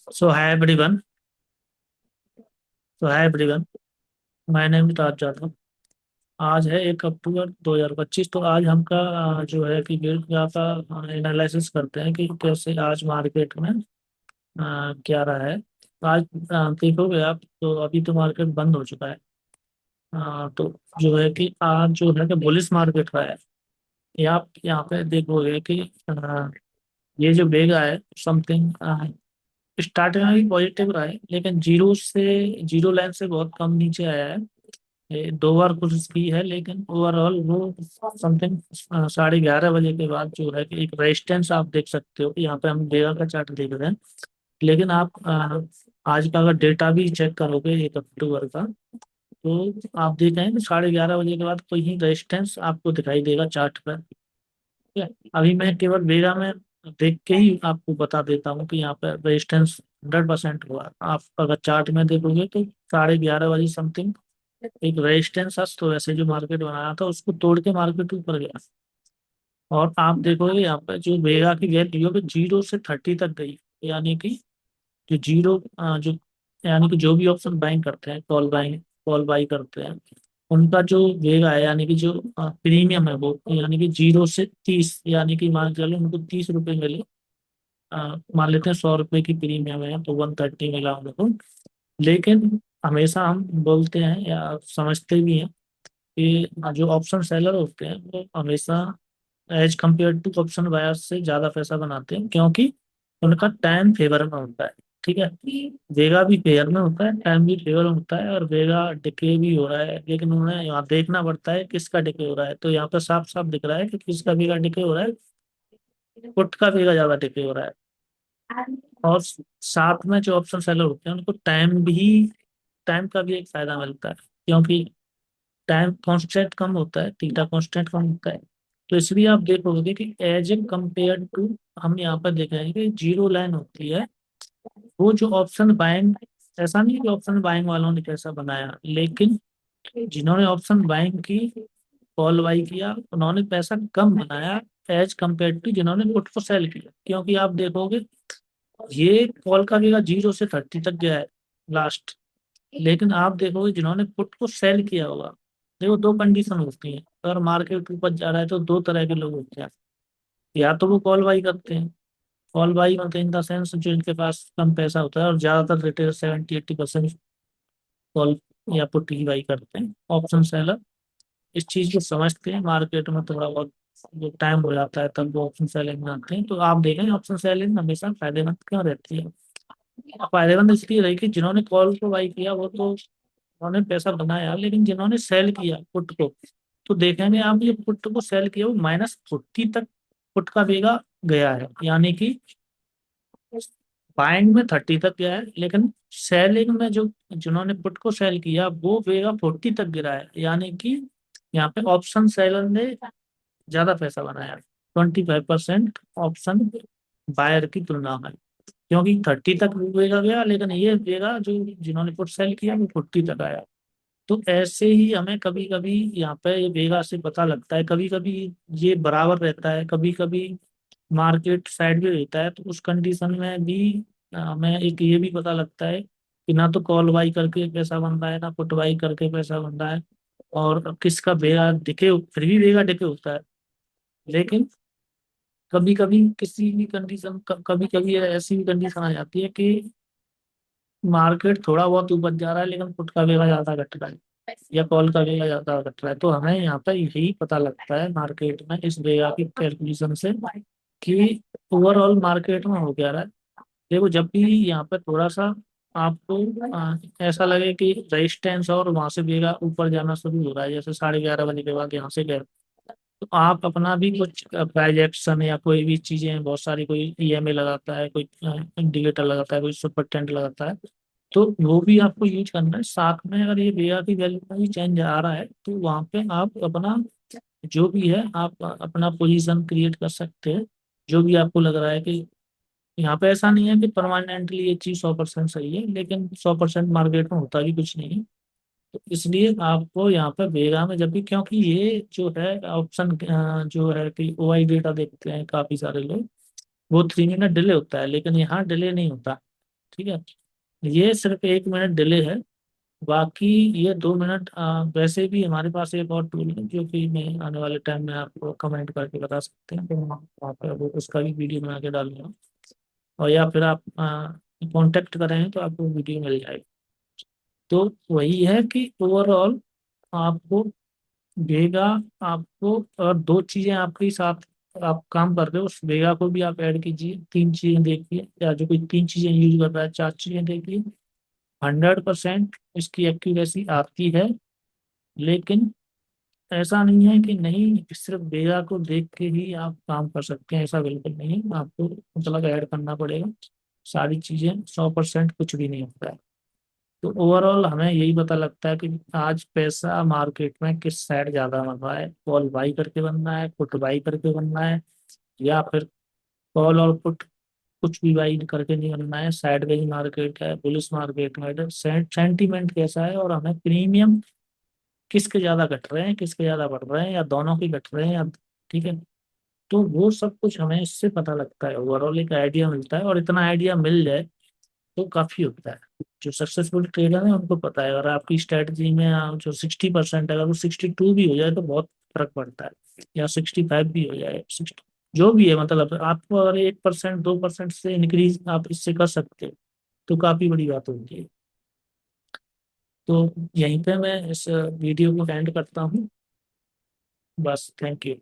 So hi everyone. My name is Raj Jadav. आज है 1 अक्टूबर 2025। तो आज हमका जो है कि डेटा का एनालिसिस करते हैं कि कैसे आज मार्केट में क्या रहा है। आज देखोगे आप तो अभी तो मार्केट बंद हो चुका है। तो जो है कि आज जो है कि बुलिश मार्केट रहा है। ये आप यहाँ पे देखोगे कि ये जो बेगा है समथिंग स्टार्टिंग में भी पॉजिटिव रहा है, लेकिन जीरो लाइन से बहुत कम नीचे आया है। ये 2 बार कुछ भी है, लेकिन ओवरऑल वो समथिंग 11:30 बजे के बाद जो है कि एक रेजिस्टेंस आप देख सकते हो कि यहाँ पे हम डेगा का चार्ट देख रहे हैं। लेकिन आप आज का अगर डेटा भी चेक करोगे 1 अक्टूबर का, तो आप देख रहे हैं कि 11:30 बजे के बाद कोई ही रेजिस्टेंस आपको दिखाई देगा चार्ट पर। ठीक है। अभी मैं केवल वेगा में देख के ही आपको बता देता हूँ कि यहाँ पर रेजिस्टेंस 100% हुआ। आप अगर चार्ट में देखोगे तो 11:30 बजे समथिंग एक रेजिस्टेंस था, तो वैसे जो मार्केट बनाया था उसको तोड़ के मार्केट ऊपर गया। और आप देखोगे यहाँ पर जो वेगा की वैल्यू है 0 से 30 तक गई। यानी कि जो जो यानी कि जो भी ऑप्शन बाइंग करते हैं, कॉल बाई करते हैं, उनका जो वेगा है यानी कि जो प्रीमियम है वो यानी कि 0 से 30, यानी कि मान के चलो उनको 30 रुपए मिले। मान लेते हैं 100 रुपए की प्रीमियम है तो 130 मिला उनको। लेकिन हमेशा हम बोलते हैं या समझते भी हैं कि जो ऑप्शन सेलर होते हैं वो हमेशा as compare to option buyer से ज़्यादा पैसा बनाते हैं, क्योंकि उनका टाइम फेवर में होता है। ठीक है। वेगा भी फेयर में होता है, टाइम भी फेवर में होता है, और वेगा डिके भी हो रहा है, लेकिन उन्हें यहाँ देखना पड़ता है किसका डिके हो रहा है। तो यहाँ पर साफ साफ दिख रहा है कि किसका वेगा डिके हो रहा है। पुट का वेगा ज़्यादा डिके हो रहा है। और साथ में जो ऑप्शन सेलर होते हैं उनको टाइम का भी एक फायदा मिलता है, क्योंकि टाइम कांस्टेंट कम होता है, थीटा कांस्टेंट कम होता है। तो इसलिए आप देखोगे कि एज ए कंपेयर टू हम यहाँ पर देख रहे हैं कि जीरो लाइन होती है। वो जो ऑप्शन बाइंग, ऐसा नहीं कि ऑप्शन बाइंग वालों ने कैसा बनाया, लेकिन जिन्होंने ऑप्शन बाइंग की, कॉल बाई किया, उन्होंने पैसा कम बनाया एज कंपेयर टू जिन्होंने पुट को सेल किया। क्योंकि आप देखोगे ये कॉल का भी 0 से 30 तक गया है लास्ट। लेकिन आप देखोगे जिन्होंने पुट को सेल किया होगा, देखो दो कंडीशन होती है। अगर मार्केट ऊपर जा रहा है तो दो तरह के लोग होते हैं। या तो वो कॉल बाई करते हैं, कॉल बाई करते हैं इन द सेंस जो इनके पास कम पैसा होता है, और ज्यादातर रिटेल 70-80% कॉल या पुट ही बाई करते हैं। ऑप्शन सेलर इस चीज को समझते हैं, मार्केट में थोड़ा बहुत जो टाइम हो जाता है तब वो ऑप्शन सेलिंग में आते हैं। तो आप देखें ऑप्शन सेलिंग हमेशा फायदेमंद क्यों रहती है। फायदेमंद इसलिए रही कि जिन्होंने कॉल को बाई किया वो तो उन्होंने पैसा बनाया, लेकिन जिन्होंने सेल किया पुट को, तो देखेंगे आप ये पुट को सेल किया वो -40 तक पुट का वेगा गया है। यानी कि बाइंग में 30 तक गया है, लेकिन सेलिंग में जो जिन्होंने पुट को सेल किया वो वेगा 40 तक गिरा है। यानी कि यहाँ पे ऑप्शन सेलर ने ज्यादा पैसा बनाया, 25% ऑप्शन बायर की तुलना में। क्योंकि 30 तक वेगा गया, लेकिन ये वेगा जो जिन्होंने पुट सेल किया वो 40 तक आया। तो ऐसे ही हमें कभी कभी यहाँ पे ये वेगा से पता लगता है, कभी कभी ये बराबर रहता है, कभी कभी मार्केट साइड भी रहता है। तो उस कंडीशन में भी हमें एक ये भी पता लगता है कि ना तो कॉल बाई करके पैसा बन रहा है ना पुट बाई करके पैसा बन रहा है। और किसका वेगा दिखे, फिर भी वेगा दिखे होता है। लेकिन कभी कभी किसी भी कंडीशन, कभी कभी ऐसी भी कंडीशन आ जाती है कि मार्केट थोड़ा बहुत ऊपर जा रहा है लेकिन पुट का वेगा ज्यादा घट रहा है या कॉल का वेगा ज्यादा घट रहा है। तो हमें यहाँ पर यही पता लगता है मार्केट में इस वेगा की कैलकुलेशन से कि ओवरऑल मार्केट में हो क्या रहा है। देखो जब भी यहाँ पे थोड़ा सा आपको ऐसा लगे कि रेजिस्टेंस और वहां से वेगा ऊपर जाना शुरू हो रहा है, जैसे 11:30 बजे के बाद यहाँ से गए, तो आप अपना भी कुछ प्राइज एक्शन या कोई भी चीजें, बहुत सारी कोई ईएमए लगाता है, कोई इंडिकेटर लगाता है, कोई सुपर टेंट लगाता है, तो वो भी आपको यूज करना है साथ में। अगर ये बेगा की वैल्यू में भी चेंज आ रहा है तो वहाँ पे आप अपना जो भी है आप अपना पोजीशन क्रिएट कर सकते हैं। जो भी आपको लग रहा है कि यहाँ पे ऐसा नहीं है कि परमानेंटली ये चीज 100% सही है, लेकिन 100% मार्केट में होता भी कुछ नहीं है। तो इसलिए आपको यहाँ पे वेगा में जब भी, क्योंकि ये जो है ऑप्शन जो है कि ओआई डेटा देखते हैं काफी सारे लोग, वो 3 मिनट डिले होता है, लेकिन यहाँ डिले नहीं होता। ठीक है, ये सिर्फ 1 मिनट डिले है। बाकी ये 2 मिनट वैसे भी हमारे पास एक और टूल है जो कि मैं आने वाले टाइम में आपको कमेंट करके बता सकते हैं, तो हम वहाँ पर वो उसका भी वीडियो बना के डालूंगा। और या फिर आप कांटेक्ट करें तो आपको वीडियो मिल जाएगी। तो वही है कि ओवरऑल आपको वेगा, आपको और दो चीजें आपके साथ आप काम कर रहे हो, उस वेगा को भी आप ऐड कीजिए, 3 चीजें देखिए, या जो कोई 3 चीजें यूज कर रहा है 4 चीजें देखिए। 100% इसकी एक्यूरेसी आती है। लेकिन ऐसा नहीं है कि नहीं सिर्फ वेगा को देख के ही आप काम कर सकते हैं, ऐसा बिल्कुल नहीं है, आपको मतलब ऐड करना पड़ेगा सारी चीजें। 100% कुछ भी नहीं होता है। तो ओवरऑल हमें यही पता लगता है कि आज पैसा मार्केट में किस साइड ज्यादा बन रहा है, कॉल बाई करके बनना है, पुट बाई करके बनना है, या फिर कॉल और पुट कुछ भी बाई करके नहीं बनना है। साइड वेज मार्केट है, बुलिश मार्केट है, सेंटीमेंट कैसा है, और हमें प्रीमियम किसके ज्यादा घट रहे हैं, किसके ज्यादा बढ़ रहे हैं, या दोनों के घट रहे हैं, या ठीक है। तो वो सब कुछ हमें इससे पता लगता है, ओवरऑल एक आइडिया मिलता है, और इतना आइडिया मिल जाए तो काफी होता है। जो सक्सेसफुल ट्रेडर है उनको पता है, अगर आपकी स्ट्रेटजी में जो 60% है, अगर वो 62 भी हो जाए तो बहुत फर्क पड़ता है, या 65 भी हो जाए, 60 जो भी है, मतलब आपको अगर 1% 2% से इंक्रीज आप इससे कर सकते हो तो काफी बड़ी बात होती है। तो यहीं पे मैं इस वीडियो को एंड करता हूँ। बस, थैंक यू।